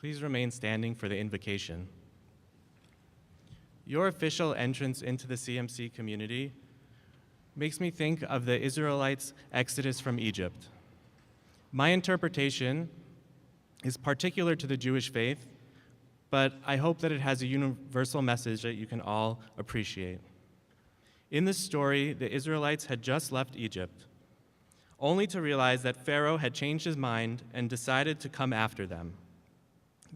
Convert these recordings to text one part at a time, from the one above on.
Please remain standing for the invocation. Your official entrance into the CMC community makes me think of the Israelites' exodus from Egypt. My interpretation is particular to the Jewish faith, but I hope that it has a universal message that you can all appreciate. In this story, the Israelites had just left Egypt, only to realize that Pharaoh had changed his mind and decided to come after them.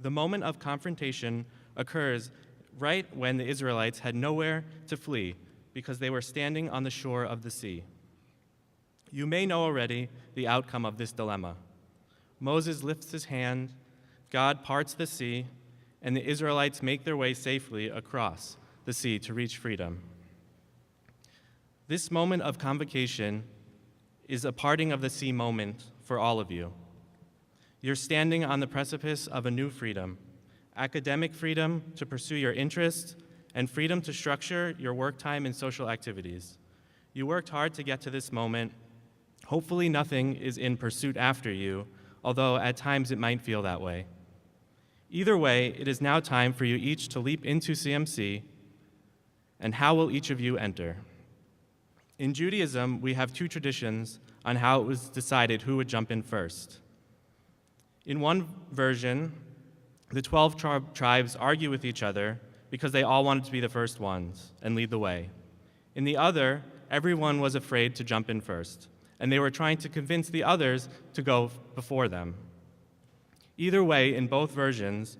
The moment of confrontation occurs right when the Israelites had nowhere to flee because they were standing on the shore of the sea. You may know already the outcome of this dilemma. Moses lifts his hand, God parts the sea, and the Israelites make their way safely across the sea to reach freedom. This moment of convocation is a parting of the sea moment for all of you. You're standing on the precipice of a new freedom, academic freedom to pursue your interests, and freedom to structure your work time and social activities. You worked hard to get to this moment. Hopefully nothing is in pursuit after you, although at times it might feel that way. Either way, it is now time for you each to leap into CMC, and how will each of you enter? In Judaism, we have two traditions on how it was decided who would jump in first. In one version, the 12 tribes argue with each other because they all wanted to be the first ones and lead the way. In the other, everyone was afraid to jump in first, and they were trying to convince the others to go before them. Either way, in both versions,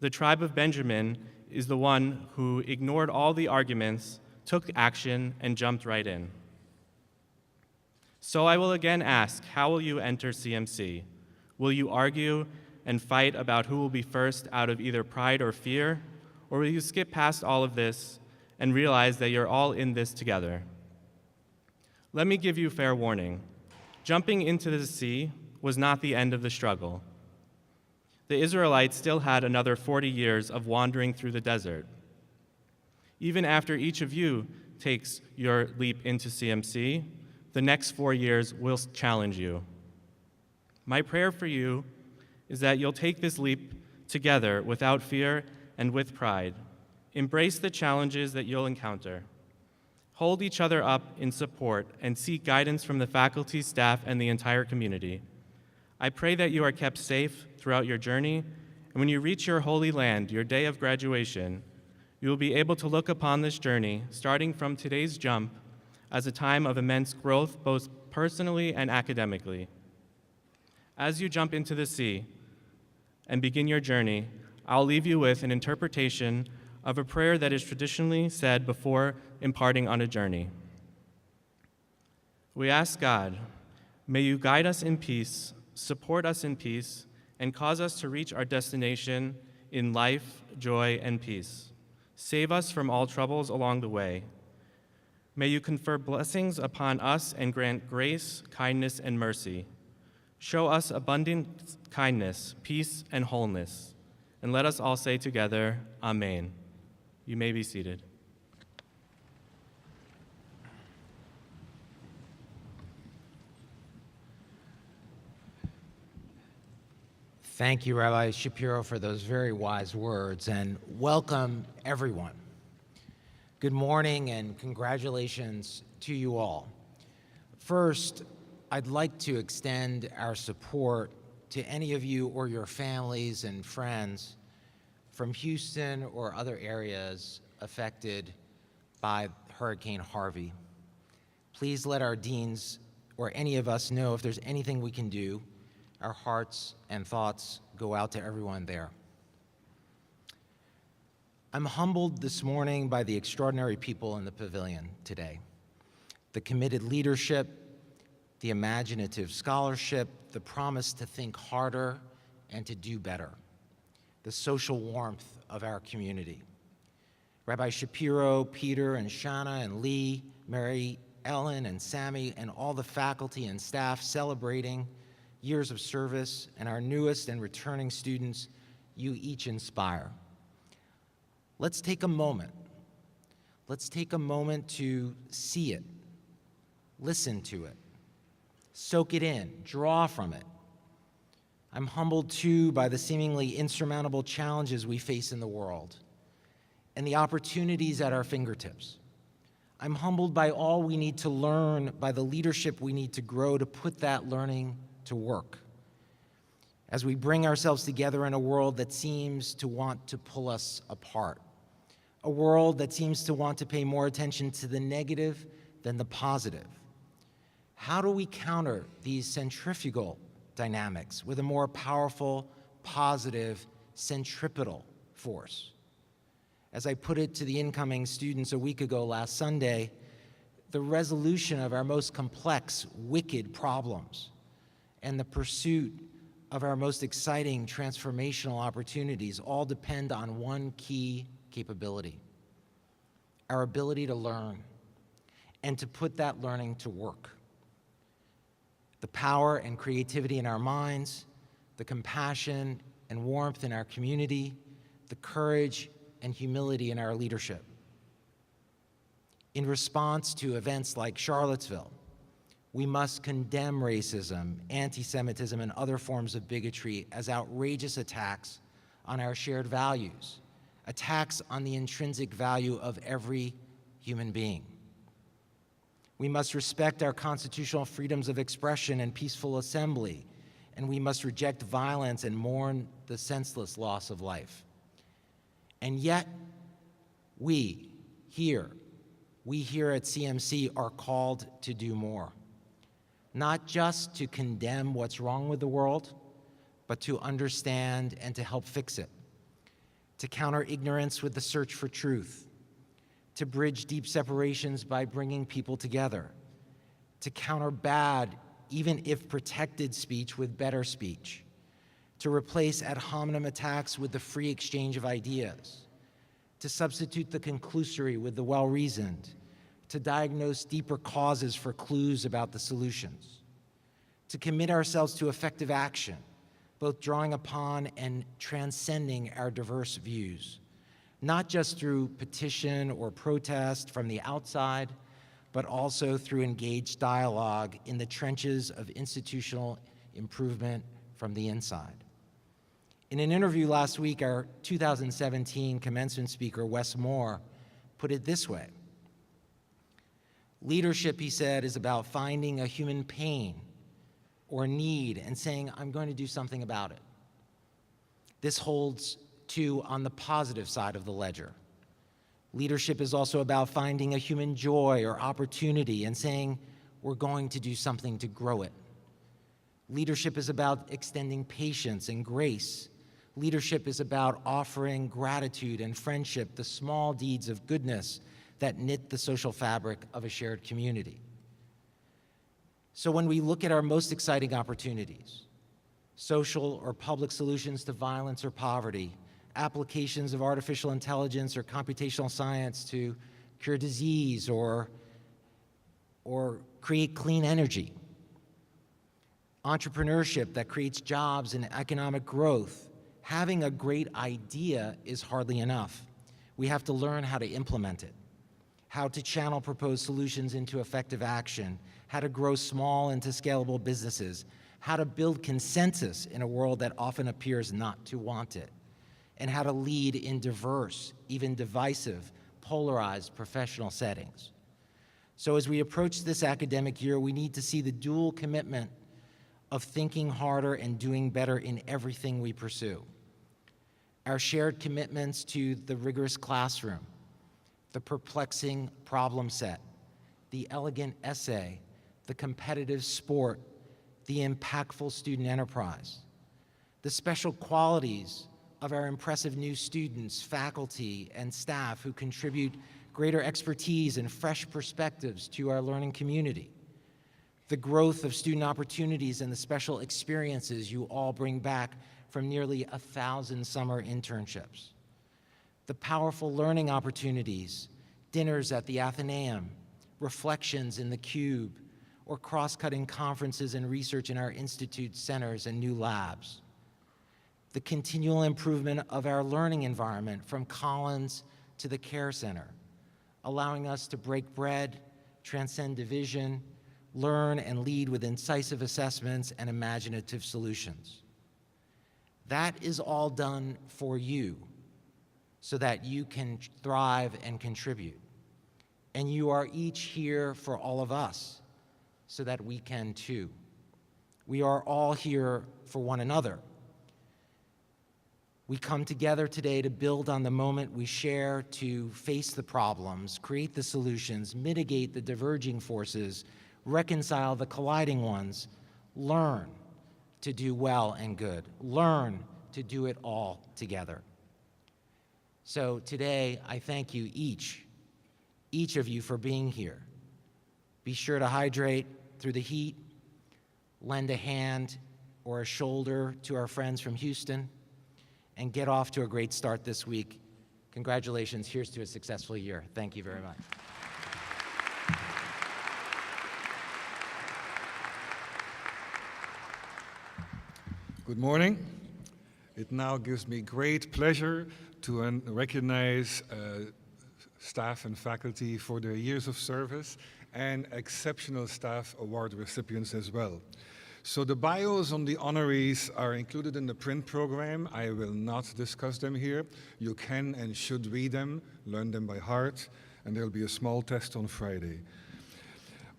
the tribe of Benjamin is the one who ignored all the arguments, took action, and jumped right in. So I will again ask, how will you enter CMC? Will you argue and fight about who will be first out of either pride or fear? Or will you skip past all of this and realize that you're all in this together? Let me give you fair warning. Jumping into the sea was not the end of the struggle. The Israelites still had another 40 years of wandering through the desert. Even after each of you takes your leap into CMC, the next 4 years will challenge you. My prayer for you is that you'll take this leap together without fear and with pride. Embrace the challenges that you'll encounter. Hold each other up in support and seek guidance from the faculty, staff, and the entire community. I pray that you are kept safe throughout your journey, and when you reach your holy land, your day of graduation, you will be able to look upon this journey, starting from today's jump, as a time of immense growth, both personally and academically. As you jump into the sea and begin your journey, I'll leave you with an interpretation of a prayer that is traditionally said before embarking on a journey. We ask God, may you guide us in peace, support us in peace, and cause us to reach our destination in life, joy, and peace. Save us from all troubles along the way. May you confer blessings upon us and grant grace, kindness, and mercy. Show us abundant kindness, peace, and wholeness. And let us all say together, Amen. You may be seated. Thank you, Rabbi Shapiro, for those very wise words, and welcome, everyone. Good morning, and congratulations to you all. First, I'd like to extend our support to any of you or your families and friends from Houston or other areas affected by Hurricane Harvey. Please let our deans or any of us know if there's anything we can do. Our hearts and thoughts go out to everyone there. I'm humbled this morning by the extraordinary people in the pavilion today. The committed leadership, the imaginative scholarship, the promise to think harder and to do better, the social warmth of our community. Rabbi Shapiro, Peter, and Shana, and Lee, Mary, Ellen, and Sami, and all the faculty and staff celebrating years of service, and our newest and returning students, you each inspire. Let's take a moment. Let's take a moment to see it, listen to it, soak it in, draw from it. I'm humbled too by the seemingly insurmountable challenges we face in the world and the opportunities at our fingertips. I'm humbled by all we need to learn, by the leadership we need to grow to put that learning to work, as we bring ourselves together in a world that seems to want to pull us apart, a world that seems to want to pay more attention to the negative than the positive. How do we counter these centrifugal dynamics with a more powerful, positive, centripetal force? As I put it to the incoming students a week ago last Sunday, the resolution of our most complex, wicked problems and the pursuit of our most exciting transformational opportunities all depend on one key capability: our ability to learn and to put that learning to work. The power and creativity in our minds, the compassion and warmth in our community, the courage and humility in our leadership. In response to events like Charlottesville, we must condemn racism, anti-Semitism, and other forms of bigotry as outrageous attacks on our shared values, attacks on the intrinsic value of every human being. We must respect our constitutional freedoms of expression and peaceful assembly, and we must reject violence and mourn the senseless loss of life. And yet, we here at CMC are called to do more. Not just to condemn what's wrong with the world, but to understand and to help fix it. To counter ignorance with the search for truth. To bridge deep separations by bringing people together. To counter bad, even if protected speech, with better speech. To replace ad hominem attacks with the free exchange of ideas. To substitute the conclusory with the well-reasoned. To diagnose deeper causes for clues about the solutions. To commit ourselves to effective action, both drawing upon and transcending our diverse views, not just through petition or protest from the outside, but also through engaged dialogue in the trenches of institutional improvement from the inside. In an interview last week, our 2017 commencement speaker, Wes Moore, put it this way. Leadership, he said, is about finding a human pain or need and saying, I'm going to do something about it. This holds too on the positive side of the ledger. Leadership is also about finding a human joy or opportunity and saying, we're going to do something to grow it. Leadership is about extending patience and grace. Leadership is about offering gratitude and friendship, the small deeds of goodness that knit the social fabric of a shared community. So when we look at our most exciting opportunities, social or public solutions to violence or poverty, applications of artificial intelligence or computational science to cure disease or create clean energy, entrepreneurship that creates jobs and economic growth, having a great idea is hardly enough. We have to learn how to implement it, how to channel proposed solutions into effective action, how to grow small into scalable businesses, how to build consensus in a world that often appears not to want it, and how to lead in diverse, even divisive, polarized professional settings. So as we approach this academic year, we need to see the dual commitment of thinking harder and doing better in everything we pursue. Our shared commitments to the rigorous classroom, the perplexing problem set, the elegant essay, the competitive sport, the impactful student enterprise, the special qualities of our impressive new students, faculty, and staff who contribute greater expertise and fresh perspectives to our learning community, the growth of student opportunities and the special experiences you all bring back from nearly 1,000 summer internships, the powerful learning opportunities, dinners at the Athenaeum, reflections in the Cube, or cross-cutting conferences and research in our institute centers and new labs. The continual improvement of our learning environment from Collins to the Care Center, allowing us to break bread, transcend division, learn and lead with incisive assessments and imaginative solutions. That is all done for you so that you can thrive and contribute. And you are each here for all of us so that we can too. We are all here for one another. We come together today to build on the moment we share, to face the problems, create the solutions, mitigate the diverging forces, reconcile the colliding ones, learn to do well and good, learn to do it all together. So today, I thank you each of you for being here. Be sure to hydrate through the heat, lend a hand or a shoulder to our friends from Houston, and get off to a great start this week. Congratulations, here's to a successful year. Thank you very much. Good morning. It now gives me great pleasure to recognize staff and faculty for their years of service and exceptional staff award recipients as well. So the bios on the honorees are included in the print program. I will not discuss them here. You can and should read them, learn them by heart, and there'll be a small test on Friday.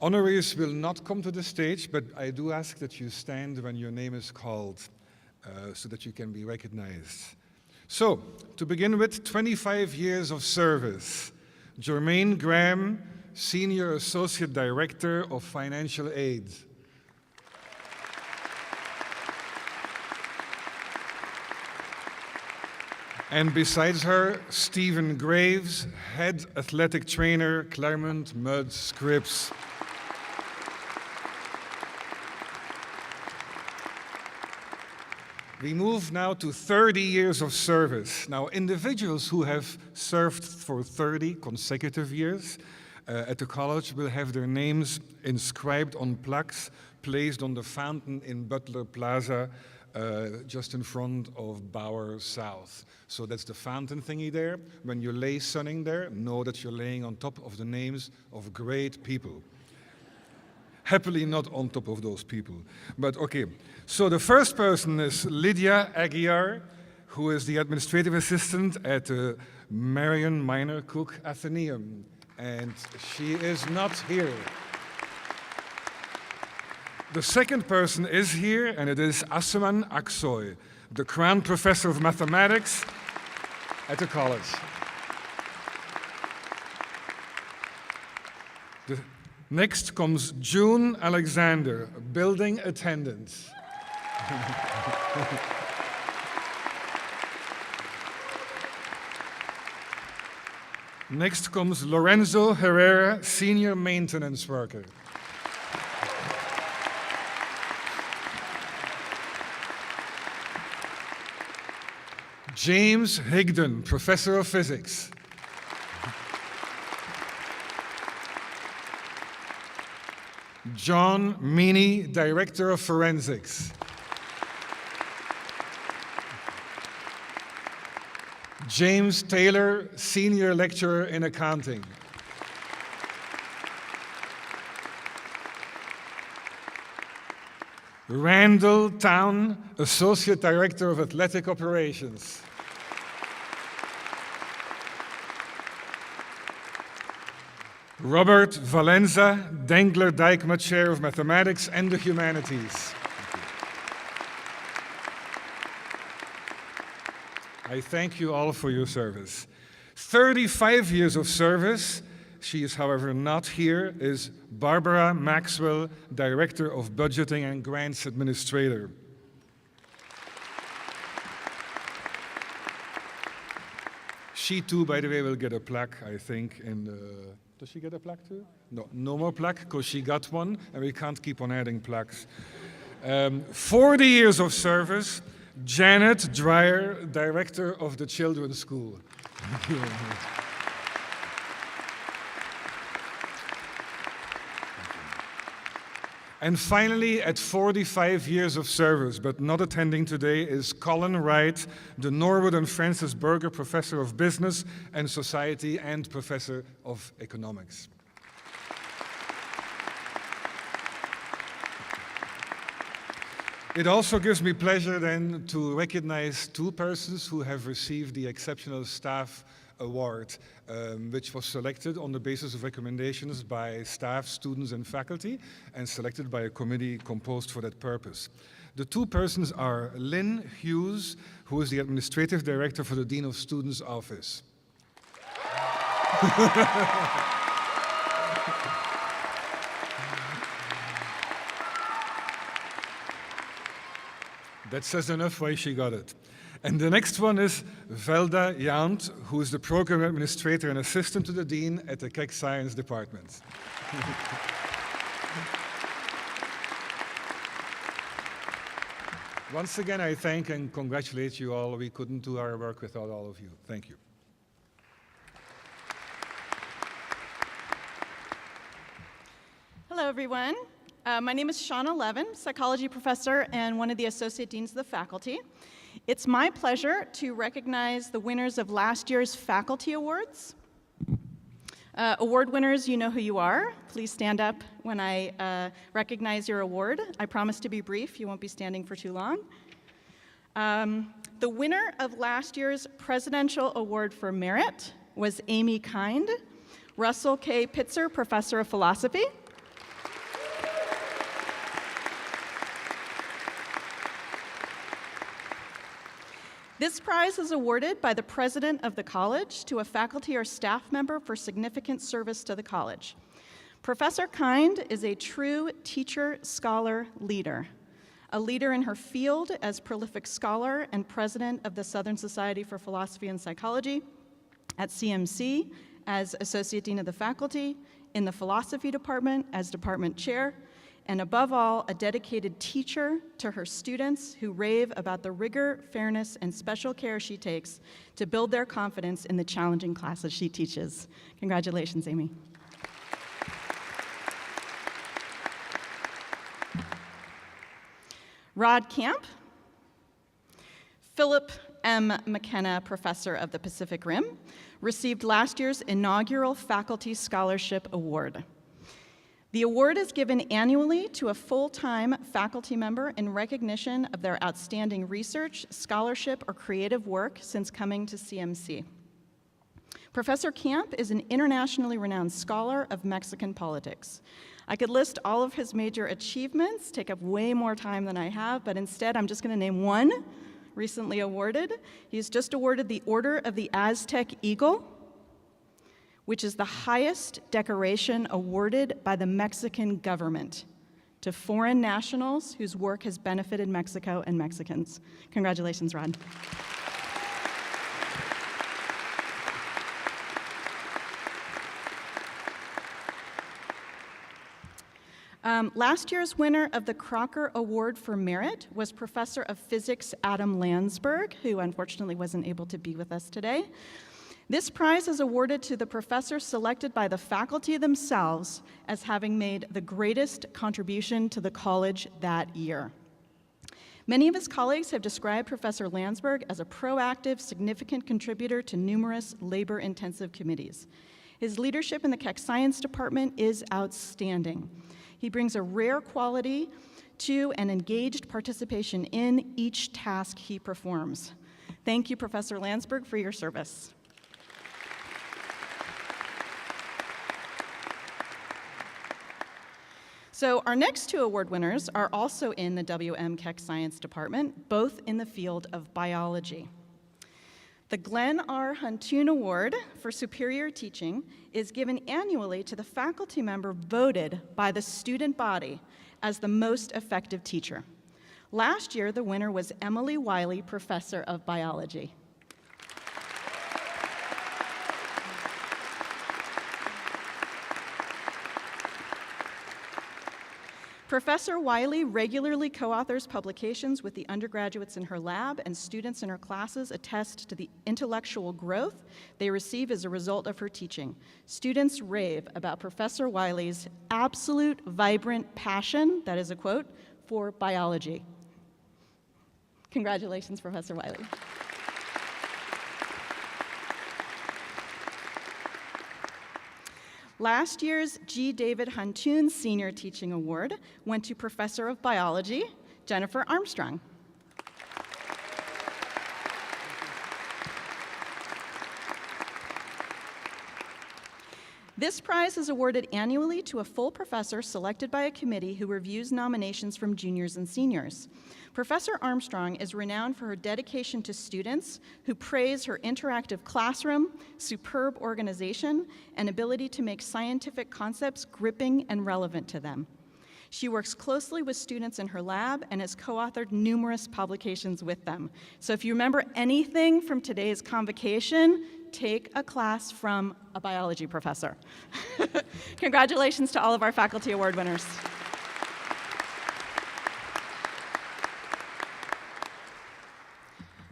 Honorees will not come to the stage, but I do ask that you stand when your name is called so that you can be recognized. So, to begin with, 25 years of service. Jerrine Graham, Senior Associate Director of Financial Aid. And besides her, Stephen Graves, Head Athletic Trainer, Claremont Mud Scripps. We move now to 30 years of service. Now, individuals who have served for 30 consecutive years at the college will have their names inscribed on plaques placed on the fountain in Butler Plaza, just in front of Bauer South. So that's the fountain thingy there. When you lay sunning there, know that you're laying on top of the names of great people. Happily not on top of those people, but okay. So the first person is Lydia Aguiar, who is the administrative assistant at the Marion Minor Cook Athenaeum, and she is not here. The second person is here, and it is Asuman Aksoy, the Crown Professor of Mathematics at the college. Next comes June Alexander, building attendant. Next comes Lorenzo Herrera, senior maintenance worker. James Higdon, professor of physics. John Meany, Director of Forensics. James Taylor, Senior Lecturer in Accounting. Randall Town, Associate Director of Athletic Operations. Robert Valenza, Dengler-Dijkma Chair of Mathematics and the Humanities. I thank you all for your service. 35 years of service, she is however not here, is Barbara Maxwell, Director of Budgeting and Grants Administrator. She too, by the way, will get a plaque, I think, in the... Does she get a plaque too? No, no more plaque, because she got one, and we can't keep on adding plaques. 40 years of service, Janet Dreyer, Director of the Children's School. And finally, at 45 years of service, but not attending today, is Colin Wright, the Norwood and Francis Berger Professor of Business and Society and Professor of Economics. It also gives me pleasure then to recognize two persons who have received the Exceptional Staff Award, which was selected on the basis of recommendations by staff, students, and faculty, and selected by a committee composed for that purpose. The two persons are Lynn Hughes, who is the Administrative Director for the Dean of Students Office. That says enough why she got it. And the next one is Velda Jant, who is the Program Administrator and Assistant to the Dean at the Keck Science Department. Once again, I thank and congratulate you all. We couldn't do our work without all of you. Thank you. Hello, everyone. My name is Shana Levin, psychology professor and one of the associate deans of the faculty. It's my pleasure to recognize the winners of last year's faculty awards. Award winners, you know who you are. Please stand up when I recognize your award. I promise to be brief. You won't be standing for too long. The winner of last year's Presidential Award for Merit was Amy Kind, Russell K. Pitzer, professor of philosophy. This prize is awarded by the president of the college to a faculty or staff member for significant service to the college. Professor Kind is a true teacher, scholar, leader, a leader in her field as prolific scholar and president of the Southern Society for Philosophy and Psychology, at CMC as associate dean of the faculty, in the philosophy department as department chair, and above all, a dedicated teacher to her students who rave about the rigor, fairness, and special care she takes to build their confidence in the challenging classes she teaches. Congratulations, Amy. Rod Camp, Philip M. McKenna, professor of the Pacific Rim, received last year's inaugural Faculty Scholarship Award. The award is given annually to a full-time faculty member in recognition of their outstanding research, scholarship, or creative work since coming to CMC. Professor Camp is an internationally renowned scholar of Mexican politics. I could list all of his major achievements, take up way more time than I have, but instead I'm just going to name one recently awarded. He's just awarded the Order of the Aztec Eagle, which is the highest decoration awarded by the Mexican government to foreign nationals whose work has benefited Mexico and Mexicans. Congratulations, Rod. Last year's winner of the Crocker Award for Merit was Professor of Physics Adam Landsberg, who unfortunately wasn't able to be with us today. This prize is awarded to the professor selected by the faculty themselves as having made the greatest contribution to the college that year. Many of his colleagues have described Professor Landsberg as a proactive, significant contributor to numerous labor-intensive committees. His leadership in the Keck Science Department is outstanding. He brings a rare quality to and engaged participation in each task he performs. Thank you, Professor Landsberg, for your service. So our next two award winners are also in the WM Keck Science Department, both in the field of biology. The Glenn R. Huntoon Award for Superior Teaching is given annually to the faculty member voted by the student body as the most effective teacher. Last year, the winner was Emily Wiley, Professor of Biology. Professor Wiley regularly co-authors publications with the undergraduates in her lab, and students in her classes attest to the intellectual growth they receive as a result of her teaching. Students rave about Professor Wiley's absolute vibrant passion, that is a quote, for biology. Congratulations, Professor Wiley. Last year's G. David Huntoon Senior Teaching Award went to Professor of Biology Jennifer Armstrong. This prize is awarded annually to a full professor selected by a committee who reviews nominations from juniors and seniors. Professor Armstrong is renowned for her dedication to students who praise her interactive classroom, superb organization, and ability to make scientific concepts gripping and relevant to them. She works closely with students in her lab and has co-authored numerous publications with them. So if you remember anything from today's convocation, take a class from a biology professor. Congratulations to all of our faculty award winners.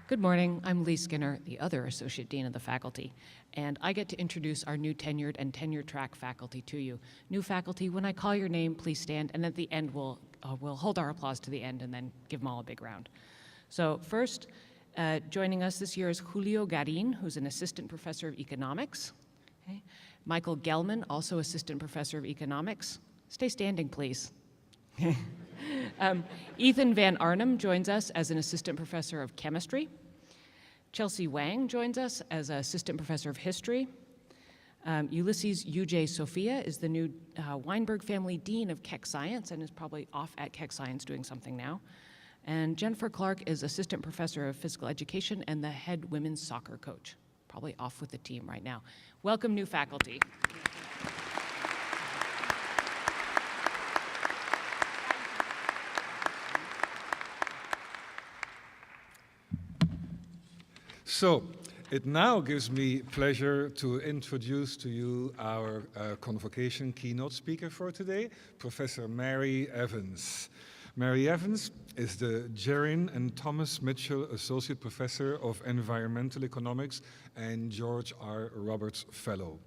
Good morning, I'm Lee Skinner, the other Associate Dean of the faculty, and I get to introduce our new tenured and tenure track faculty to you. New faculty, when I call your name, please stand, and at the end we'll hold our applause to the end and then give them all a big round. So first, joining us this year is Julio Garin, who's an Assistant Professor of Economics. Okay. Michael Gelman, also Assistant Professor of Economics. Stay standing, please. Ethan Van Arnhem joins us as an Assistant Professor of Chemistry. Chelsea Wang joins us as Assistant Professor of History. Ulysses UJ Sophia is the new Weinberg Family Dean of Keck Science and is probably off at Keck Science doing something now. And Jennifer Clark is Assistant Professor of Physical Education and the head women's soccer coach, probably off with the team right now. Welcome, new faculty. So, it now gives me pleasure to introduce to you our convocation keynote speaker for today, Professor Mary Evans. Mary Evans is the Jerrine and Thomas Mitchell Associate Professor of Environmental Economics and George R. Roberts Fellow.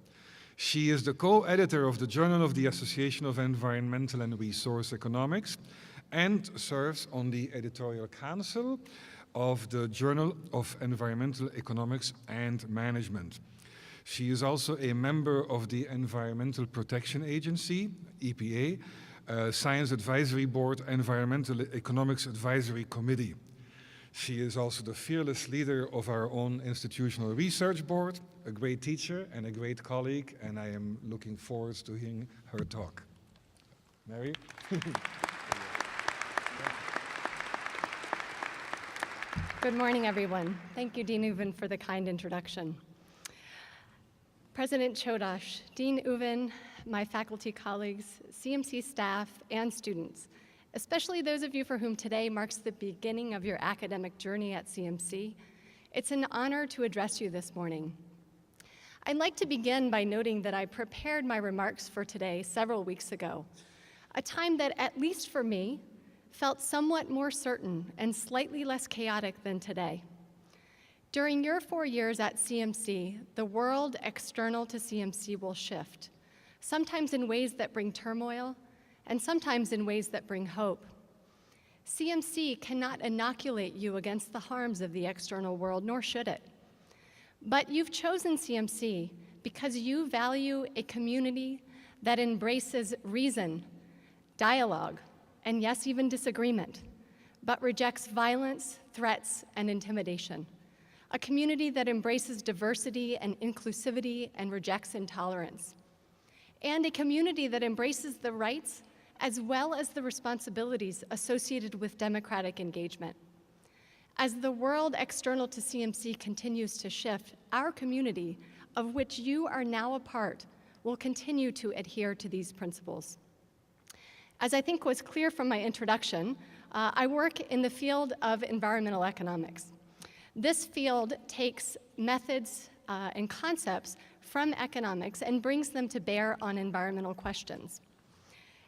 She is the co-editor of the Journal of the Association of Environmental and Resource Economics and serves on the editorial council of the Journal of Environmental Economics and Management. She is also a member of the Environmental Protection Agency, EPA, Science Advisory Board, Environmental Economics Advisory Committee. She is also the fearless leader of our own institutional research board, a great teacher and a great colleague, and I am looking forward to hearing her talk. Mary? Good morning, everyone. Thank you, Dean Uvin, for the kind introduction. President Chodosh, Dean Uvin, my faculty colleagues, CMC staff, and students, especially those of you for whom today marks the beginning of your academic journey at CMC, it's an honor to address you this morning. I'd like to begin by noting that I prepared my remarks for today several weeks ago, a time that, at least for me, felt somewhat more certain and slightly less chaotic than today. During your 4 years at CMC, the world external to CMC will shift, sometimes in ways that bring turmoil, and sometimes in ways that bring hope. CMC cannot inoculate you against the harms of the external world, nor should it. But you've chosen CMC because you value a community that embraces reason, dialogue, and yes, even disagreement, but rejects violence, threats, and intimidation. A community that embraces diversity and inclusivity and rejects intolerance. And a community that embraces the rights as well as the responsibilities associated with democratic engagement. As the world external to CMC continues to shift, our community, of which you are now a part, will continue to adhere to these principles. As I think was clear from my introduction, I work in the field of environmental economics. This field takes methods and concepts from economics and brings them to bear on environmental questions.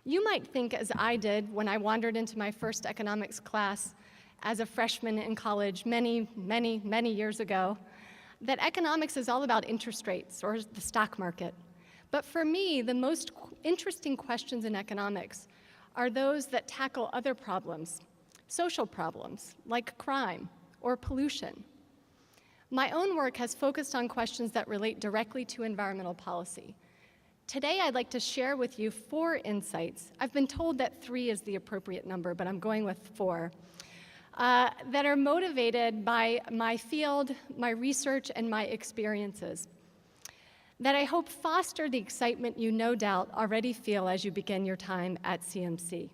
You might think, as I did when I wandered into my first economics class as a freshman in college many, many, many years ago, that economics is all about interest rates or the stock market. But for me, the most interesting questions in economics are those that tackle other problems, social problems like crime or pollution. My own work has focused on questions that relate directly to environmental policy. Today, I'd like to share with you 4 insights. I've been told that 3 is the appropriate number, but I'm going with 4, that are motivated by my field, my research, and my experiences, that I hope foster the excitement you no doubt already feel as you begin your time at CMC.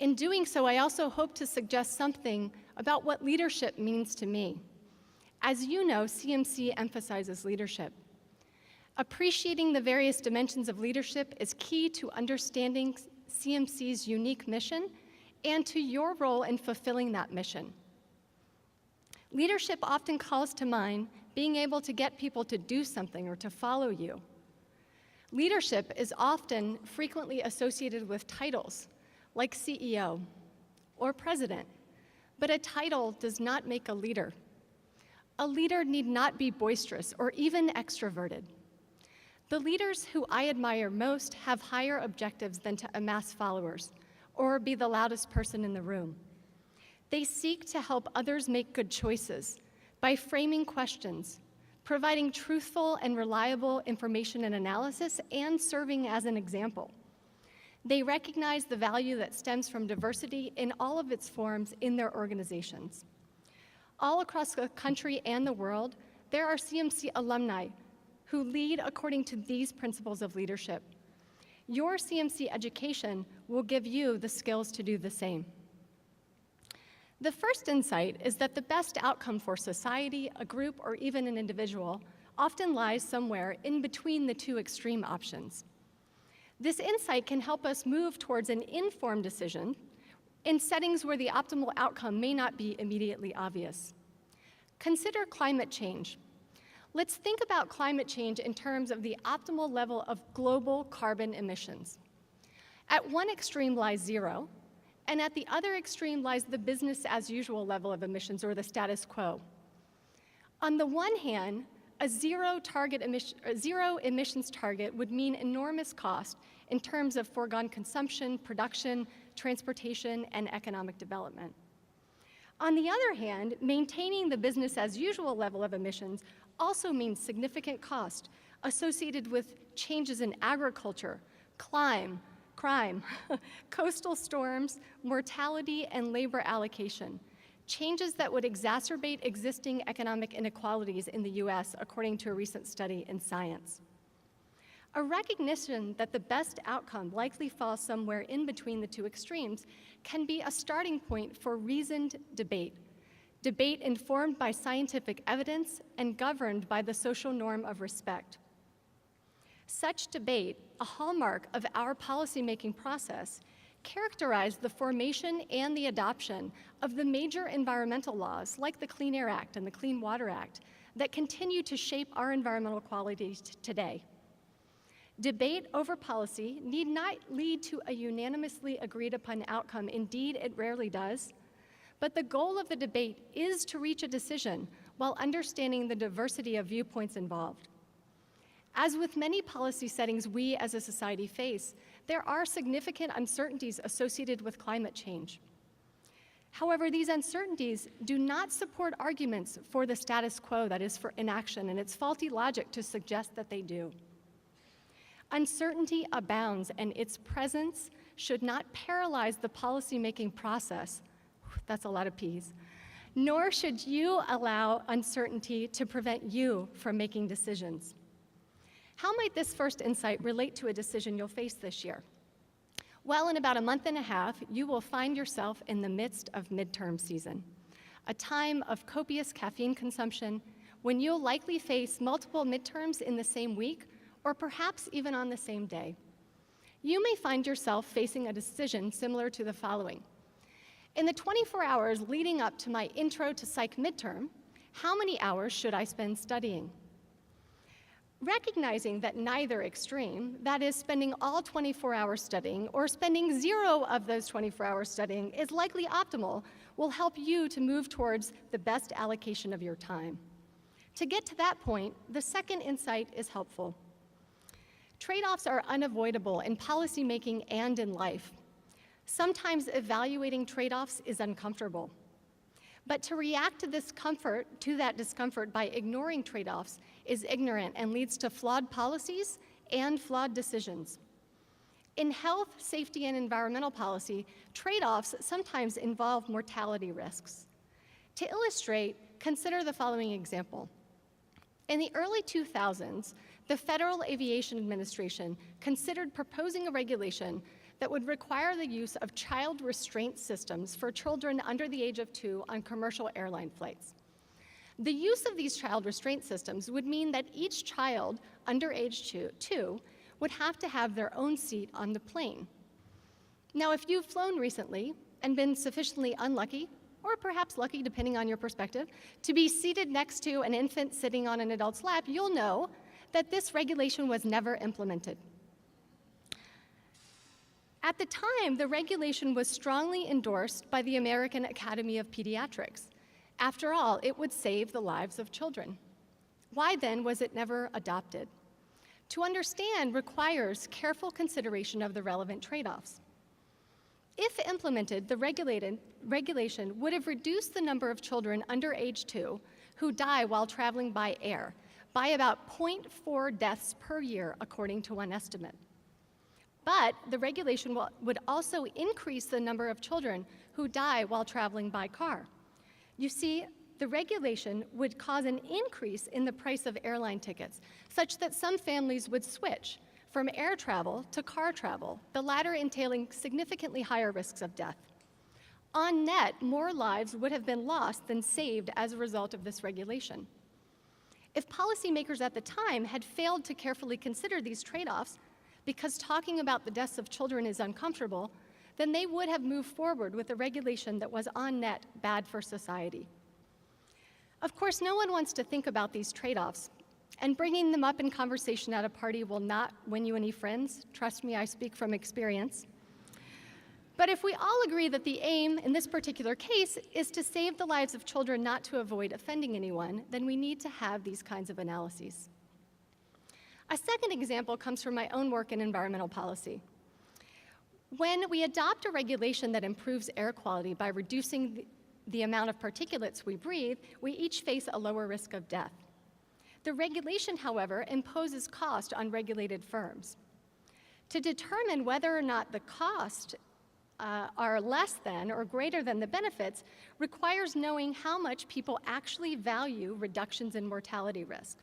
In doing so, I also hope to suggest something about what leadership means to me. As you know, CMC emphasizes leadership. Appreciating the various dimensions of leadership is key to understanding CMC's unique mission and to your role in fulfilling that mission. Leadership often calls to mind being able to get people to do something or to follow you. Leadership is often frequently associated with titles like CEO or president, but a title does not make a leader. A leader need not be boisterous or even extroverted. The leaders who I admire most have higher objectives than to amass followers or be the loudest person in the room. They seek to help others make good choices by framing questions, providing truthful and reliable information and analysis, and serving as an example. They recognize the value that stems from diversity in all of its forms in their organizations. All across the country and the world, there are CMC alumni who lead according to these principles of leadership. Your CMC education will give you the skills to do the same. The first insight is that the best outcome for society, a group, or even an individual often lies somewhere in between the 2 extreme options. This insight can help us move towards an informed decision in settings where the optimal outcome may not be immediately obvious. Consider climate change. Let's think about climate change in terms of the optimal level of global carbon emissions. At one extreme lies 0, and at the other extreme lies the business as usual level of emissions, or the status quo. On the one hand, a zero emissions target would mean enormous cost in terms of foregone consumption, production, transportation, and economic development. On the other hand, maintaining the business as usual level of emissions also means significant cost associated with changes in agriculture, crime, coastal storms, mortality, and labor allocation, changes that would exacerbate existing economic inequalities in the US, according to a recent study in Science. A recognition that the best outcome likely falls somewhere in between the 2 extremes can be a starting point for reasoned debate informed by scientific evidence and governed by the social norm of respect. Such debate, a hallmark of our policymaking process, characterized the formation and the adoption of the major environmental laws like the Clean Air Act and the Clean Water Act that continue to shape our environmental qualities today. Debate over policy need not lead to a unanimously agreed upon outcome. Indeed, it rarely does. But the goal of the debate is to reach a decision while understanding the diversity of viewpoints involved. As with many policy settings we as a society face, there are significant uncertainties associated with climate change. However, these uncertainties do not support arguments for the status quo, that is, for inaction, and it's faulty logic to suggest that they do. Uncertainty abounds, and its presence should not paralyze the policymaking process. That's a lot of P's. Nor should you allow uncertainty to prevent you from making decisions. How might this first insight relate to a decision you'll face this year? Well, in about a month and a half, you will find yourself in the midst of midterm season, a time of copious caffeine consumption when you'll likely face multiple midterms in the same week or perhaps even on the same day. You may find yourself facing a decision similar to the following. In the 24 hours leading up to my intro to psych midterm, how many hours should I spend studying? Recognizing that neither extreme, that is spending all 24 hours studying or spending 0 of those 24 hours studying, is likely optimal, will help you to move towards the best allocation of your time. To get to that point, the second insight is helpful. Trade-offs are unavoidable in policymaking and in life. Sometimes evaluating trade-offs is uncomfortable. But to react to that discomfort by ignoring trade-offs is ignorant and leads to flawed policies and flawed decisions. In health, safety, and environmental policy, trade-offs sometimes involve mortality risks. To illustrate, consider the following example. In the early 2000s, the Federal Aviation Administration considered proposing a regulation that would require the use of child restraint systems for children under the age of 2 on commercial airline flights. The use of these child restraint systems would mean that each child under age 2 would have to have their own seat on the plane. Now, if you've flown recently and been sufficiently unlucky, or perhaps lucky depending on your perspective, to be seated next to an infant sitting on an adult's lap, you'll know that this regulation was never implemented. At the time, the regulation was strongly endorsed by the American Academy of Pediatrics. After all, it would save the lives of children. Why then was it never adopted? To understand requires careful consideration of the relevant trade-offs. If implemented, the regulation would have reduced the number of children under age 2 who die while traveling by air by about 0.4 deaths per year, according to one estimate. But the regulation would also increase the number of children who die while traveling by car. You see, the regulation would cause an increase in the price of airline tickets, such that some families would switch from air travel to car travel, the latter entailing significantly higher risks of death. On net, more lives would have been lost than saved as a result of this regulation. If policymakers at the time had failed to carefully consider these trade-offs, because talking about the deaths of children is uncomfortable, then they would have moved forward with a regulation that was on net bad for society. Of course, no one wants to think about these trade-offs, and bringing them up in conversation at a party will not win you any friends. Trust me, I speak from experience. But if we all agree that the aim in this particular case is to save the lives of children, not to avoid offending anyone, then we need to have these kinds of analyses. A second example comes from my own work in environmental policy. When we adopt a regulation that improves air quality by reducing the amount of particulates we breathe, we each face a lower risk of death. The regulation, however, imposes cost on regulated firms. To determine whether or not the costs are less than or greater than the benefits requires knowing how much people actually value reductions in mortality risk.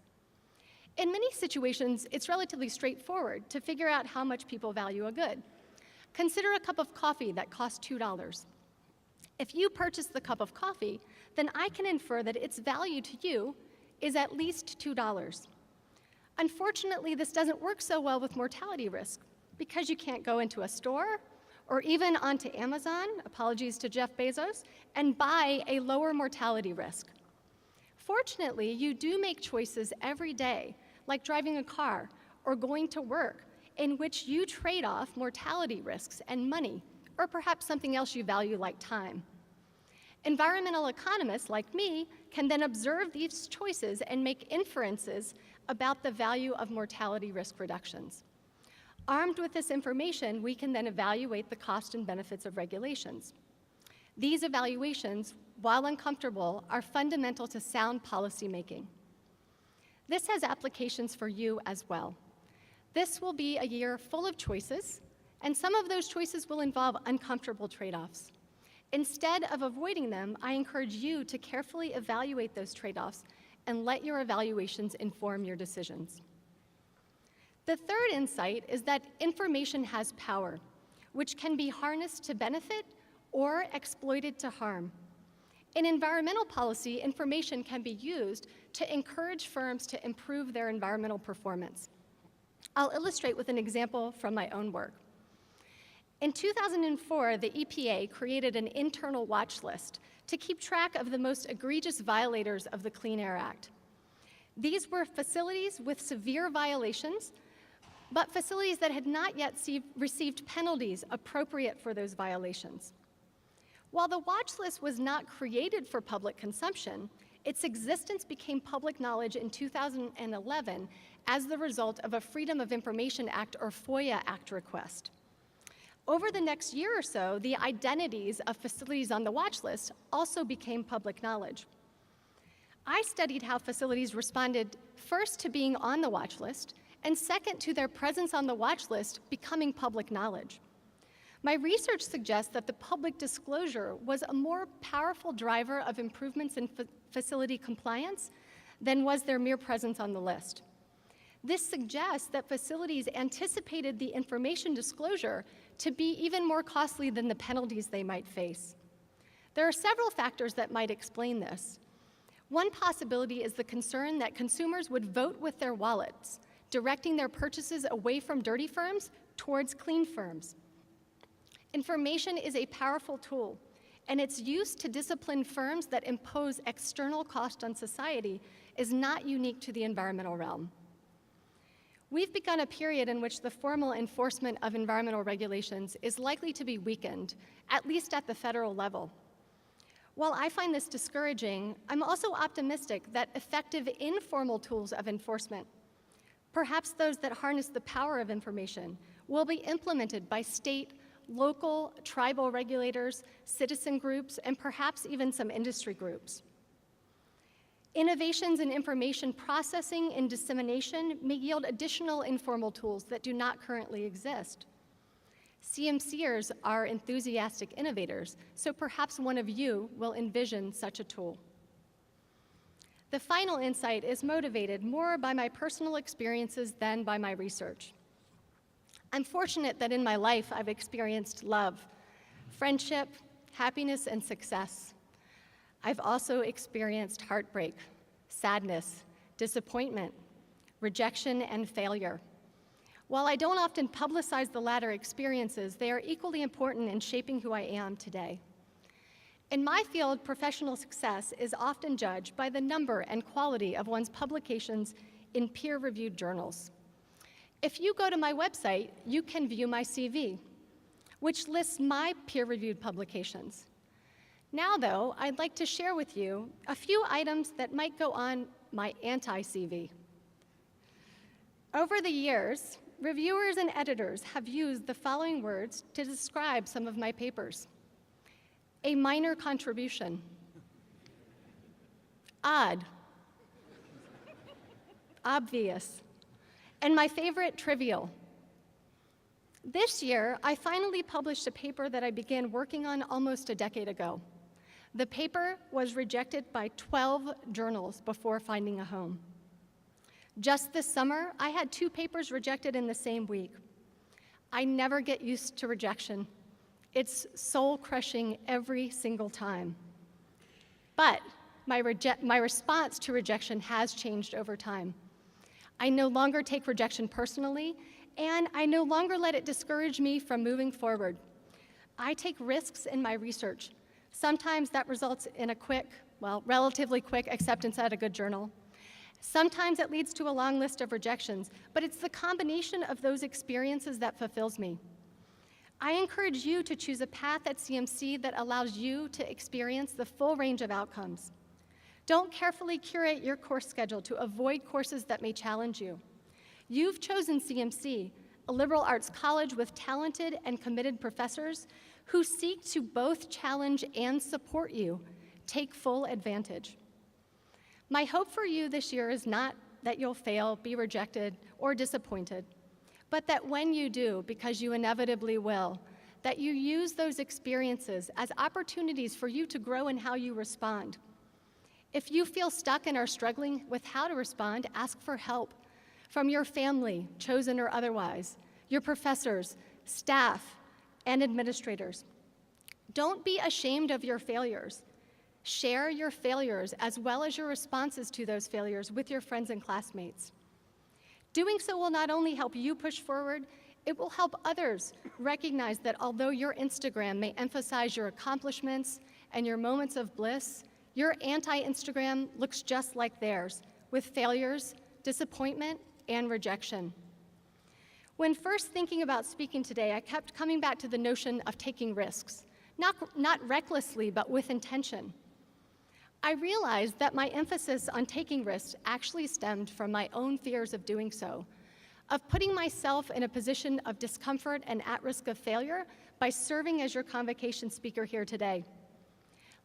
In many situations, it's relatively straightforward to figure out how much people value a good. Consider a cup of coffee that costs $2. If you purchase the cup of coffee, then I can infer that its value to you is at least $2. Unfortunately, this doesn't work so well with mortality risk because you can't go into a store or even onto Amazon, apologies to Jeff Bezos, and buy a lower mortality risk. Fortunately, you do make choices every day, like driving a car or going to work, in which you trade off mortality risks and money, or perhaps something else you value like time. Environmental economists like me can then observe these choices and make inferences about the value of mortality risk reductions. Armed with this information, we can then evaluate the cost and benefits of regulations. These evaluations, while uncomfortable, are fundamental to sound policymaking. This has applications for you as well. This will be a year full of choices, and some of those choices will involve uncomfortable trade-offs. Instead of avoiding them, I encourage you to carefully evaluate those trade-offs and let your evaluations inform your decisions. The third insight is that information has power, which can be harnessed to benefit or exploited to harm. In environmental policy, information can be used to encourage firms to improve their environmental performance. I'll illustrate with an example from my own work. In 2004, the EPA created an internal watch list to keep track of the most egregious violators of the Clean Air Act. These were facilities with severe violations, but facilities that had not yet received penalties appropriate for those violations. While the watch list was not created for public consumption, its existence became public knowledge in 2011 as the result of a Freedom of Information Act, or FOIA Act, request. Over the next year or so, the identities of facilities on the watch list also became public knowledge. I studied how facilities responded first to being on the watch list and second, to their presence on the watch list becoming public knowledge. My research suggests that the public disclosure was a more powerful driver of improvements in facility compliance than was their mere presence on the list. This suggests that facilities anticipated the information disclosure to be even more costly than the penalties they might face. There are several factors that might explain this. One possibility is the concern that consumers would vote with their wallets, directing their purchases away from dirty firms towards clean firms. Information is a powerful tool, and its use to discipline firms that impose external cost on society is not unique to the environmental realm. We've begun a period in which the formal enforcement of environmental regulations is likely to be weakened, at least at the federal level. While I find this discouraging, I'm also optimistic that effective informal tools of enforcement, perhaps those that harness the power of information, will be implemented by state, local, tribal regulators, citizen groups, and perhaps even some industry groups. Innovations in information processing and dissemination may yield additional informal tools that do not currently exist. CMCers are enthusiastic innovators, so perhaps one of you will envision such a tool. The final insight is motivated more by my personal experiences than by my research. I'm fortunate that in my life I've experienced love, friendship, happiness, and success. I've also experienced heartbreak, sadness, disappointment, rejection, and failure. While I don't often publicize the latter experiences, they are equally important in shaping who I am today. In my field, professional success is often judged by the number and quality of one's publications in peer-reviewed journals. If you go to my website, you can view my CV, which lists my peer-reviewed publications. Now, though, I'd like to share with you a few items that might go on my anti-CV. Over the years, reviewers and editors have used the following words to describe some of my papers: a minor contribution, odd, obvious, and my favorite, trivial. This year, I finally published a paper that I began working on almost a decade ago. The paper was rejected by 12 journals before finding a home. Just this summer, I had 2 papers rejected in the same week. I never get used to rejection. It's soul-crushing every single time. But my response to rejection has changed over time. I no longer take rejection personally, and I no longer let it discourage me from moving forward. I take risks in my research. Sometimes that results in a relatively quick acceptance at a good journal. Sometimes it leads to a long list of rejections, but it's the combination of those experiences that fulfills me. I encourage you to choose a path at CMC that allows you to experience the full range of outcomes. Don't carefully curate your course schedule to avoid courses that may challenge you. You've chosen CMC, a liberal arts college with talented and committed professors who seek to both challenge and support you. Take full advantage. My hope for you this year is not that you'll fail, be rejected, or disappointed, but that when you do, because you inevitably will, that you use those experiences as opportunities for you to grow in how you respond. If you feel stuck and are struggling with how to respond, ask for help from your family, chosen or otherwise, your professors, staff, and administrators. Don't be ashamed of your failures. Share your failures as well as your responses to those failures with your friends and classmates. Doing so will not only help you push forward, it will help others recognize that although your Instagram may emphasize your accomplishments and your moments of bliss, your anti-Instagram looks just like theirs, with failures, disappointment, and rejection. When first thinking about speaking today, I kept coming back to the notion of taking risks, not recklessly, but with intention. I realized that my emphasis on taking risks actually stemmed from my own fears of doing so, of putting myself in a position of discomfort and at risk of failure by serving as your convocation speaker here today.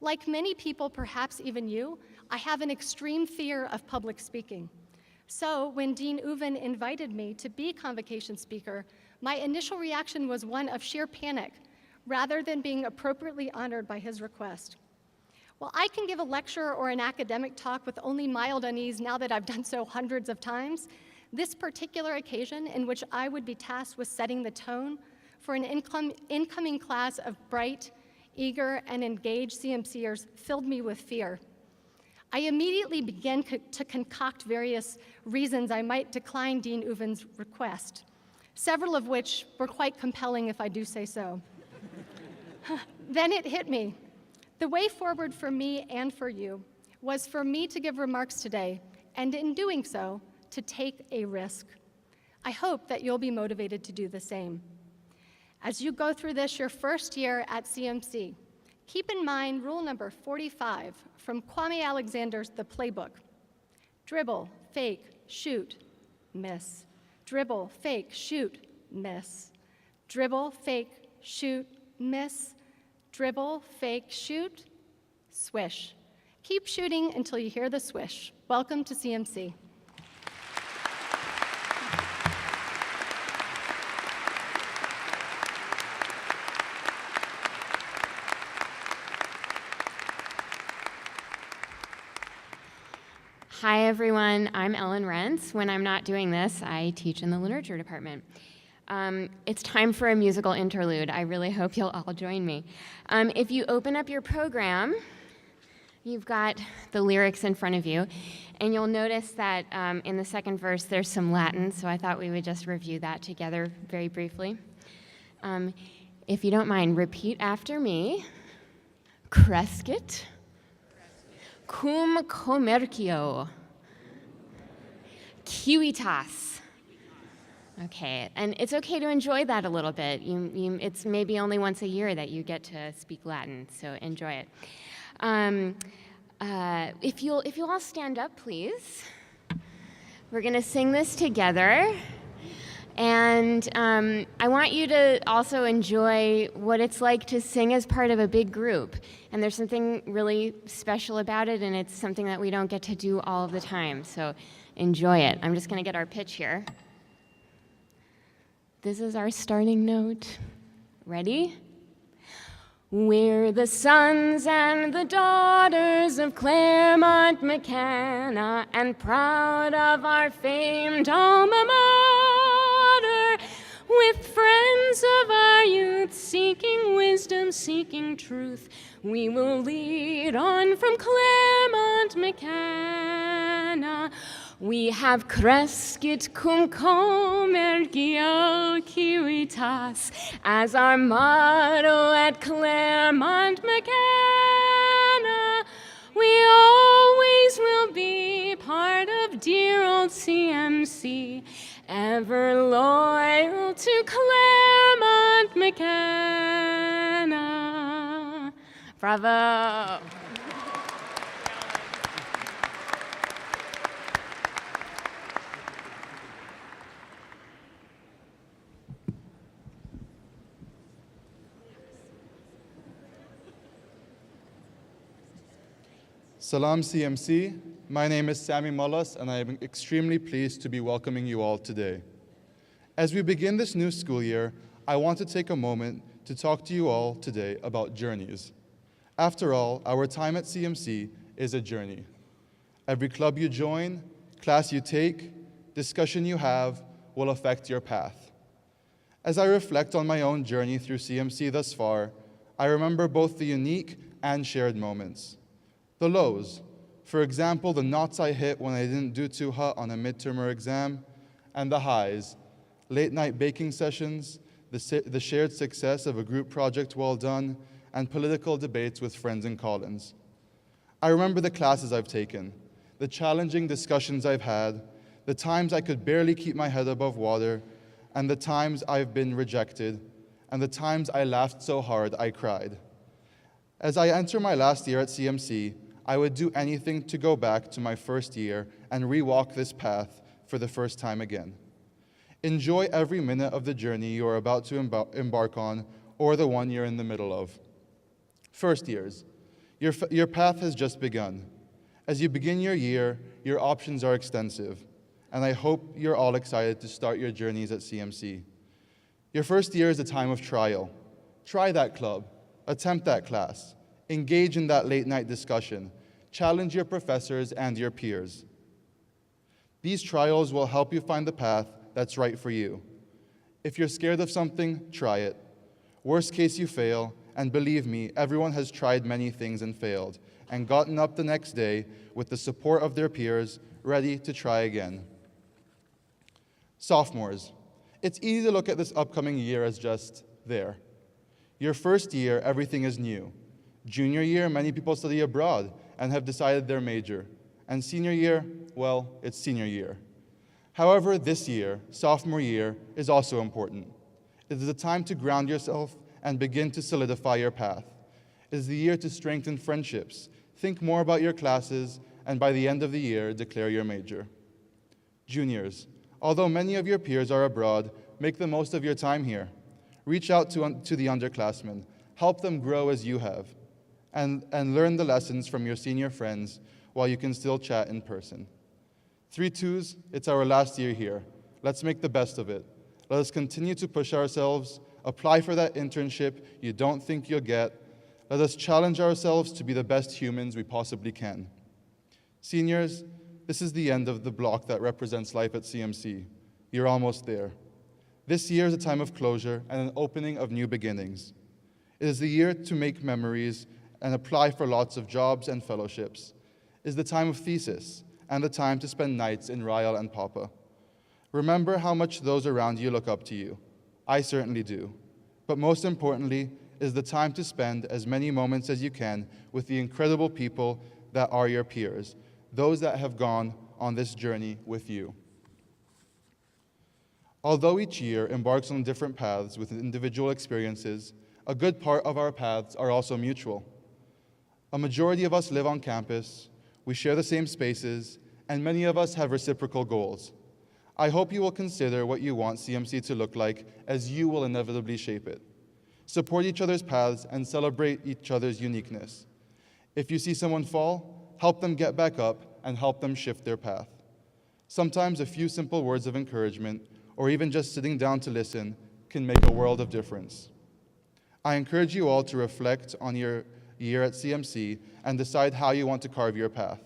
Like many people, perhaps even you, I have an extreme fear of public speaking. So when Dean Uvin invited me to be convocation speaker, my initial reaction was one of sheer panic, rather than being appropriately honored by his request. While I can give a lecture or an academic talk with only mild unease now that I've done so hundreds of times, this particular occasion in which I would be tasked with setting the tone for an incoming class of bright, eager, and engaged CMCers filled me with fear. I immediately began to concoct various reasons I might decline Dean Uvin's request, several of which were quite compelling if I do say so. Then it hit me. The way forward for me and for you was for me to give remarks today, and in doing so, to take a risk. I hope that you'll be motivated to do the same. As you go through this your first year at CMC, keep in mind rule number 45 from Kwame Alexander's The Playbook. Dribble, fake, shoot, miss. Dribble, fake, shoot, miss. Dribble, fake, shoot, miss. Dribble, fake, shoot, swish. Keep shooting until you hear the swish. Welcome to CMC. Hi, everyone. I'm Ellen Rentz. When I'm not doing this, I teach in the literature department. It's time for a musical interlude. I really hope you'll all join me. If you open up your program, you've got the lyrics in front of you, and you'll notice that in the second verse there's some Latin, so I thought we would just review that together very briefly. If you don't mind, repeat after me. Crescit cum commercio civitas. Okay, and it's okay to enjoy that a little bit. It's maybe only once a year that you get to speak Latin, so enjoy it. If you'll all stand up, please. We're going to sing this together. And I want you to also enjoy what it's like to sing as part of a big group. And there's something really special about it, and it's something that we don't get to do all of the time. So enjoy it. I'm just going to get our pitch here. This is our starting note. Ready? We're the sons and the daughters of Claremont, McKenna, and proud of our famed alma mater, with friends of our youth seeking wisdom, seeking truth, we will lead on from Claremont, McKenna. We have crescit cum commercio civitas as our motto at Claremont, McKenna. We always will be part of dear old CMC, ever loyal to Claremont, McKenna. Bravo. Salam CMC, my name is Sami and I am extremely pleased to be welcoming you all today. As we begin this new school year, I want to take a moment to talk to you all today about journeys. After all, our time at CMC is a journey. Every club you join, class you take, discussion you have will affect your path. As I reflect on my own journey through CMC thus far, I remember both the unique and shared moments. The lows, for example, the knots I hit when I didn't do too hot on a midterm or exam, and the highs, late night baking sessions, the shared success of a group project well done, and political debates with friends in Collins. I remember the classes I've taken, the challenging discussions I've had, the times I could barely keep my head above water, and the times I've been rejected, and the times I laughed so hard I cried. As I enter my last year at CMC, I would do anything to go back to my first year and re-walk this path for the first time again. Enjoy every minute of the journey you are about to embark on, or the one you're in the middle of. First years, your path has just begun. As you begin your year, your options are extensive. and I hope you're all excited to start your journeys at CMC. Your first year is a time of trial. Try that club, attempt that class, engage in that late-night discussion, challenge your professors and your peers. These trials will help you find the path that's right for you. If you're scared of something, try it. Worst case, you fail, and believe me, everyone has tried many things and failed, and gotten up the next day with the support of their peers, ready to try again. Sophomores, it's easy to look at this upcoming year as just there. Your first year, everything is new. Junior year, many people study abroad and have decided their major. And senior year, well, it's senior year. However, this year, sophomore year, is also important. It is a time to ground yourself and begin to solidify your path. It is the year to strengthen friendships, think more about your classes, and by the end of the year, declare your major. Juniors, although many of your peers are abroad, make the most of your time here. Reach out to the underclassmen, help them grow as you have, and learn the lessons from your senior friends while you can still chat in person. 3-2s, it's our last year here. Let's make the best of it. Let us continue to push ourselves, apply for that internship you don't think you'll get. Let us challenge ourselves to be the best humans we possibly can. Seniors, this is the end of the block that represents life at CMC. You're almost there. This year is a time of closure and an opening of new beginnings. It is the year to make memories and apply for lots of jobs and fellowships. It is the time of thesis and the time to spend nights in Ryle and Papa. Remember how much those around you look up to you. I certainly do. But most importantly, is the time to spend as many moments as you can with the incredible people that are your peers, those that have gone on this journey with you. Although each year embarks on different paths with individual experiences, a good part of our paths are also mutual. A majority of us live on campus, we share the same spaces, and many of us have reciprocal goals. I hope you will consider what you want CMC to look like, as you will inevitably shape it. Support each other's paths and celebrate each other's uniqueness. If you see someone fall, help them get back up and help them shift their path. Sometimes a few simple words of encouragement, or even just sitting down to listen, can make a world of difference. I encourage you all to reflect on your year at CMC and decide how you want to carve your path.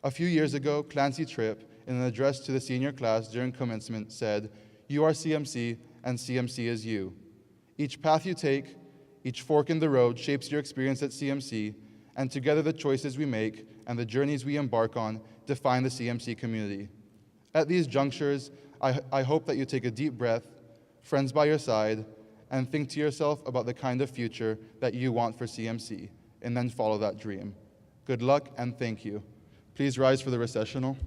A few years ago, Clancy Tripp, in an address to the senior class during commencement, said, "You are CMC, and CMC is you." Each path you take, each fork in the road shapes your experience at CMC, and together the choices we make and the journeys we embark on define the CMC community. At these junctures, I hope that you take a deep breath, friends by your side, and think to yourself about the kind of future that you want for CMC, and then follow that dream. Good luck and thank you. Please rise for the recessional.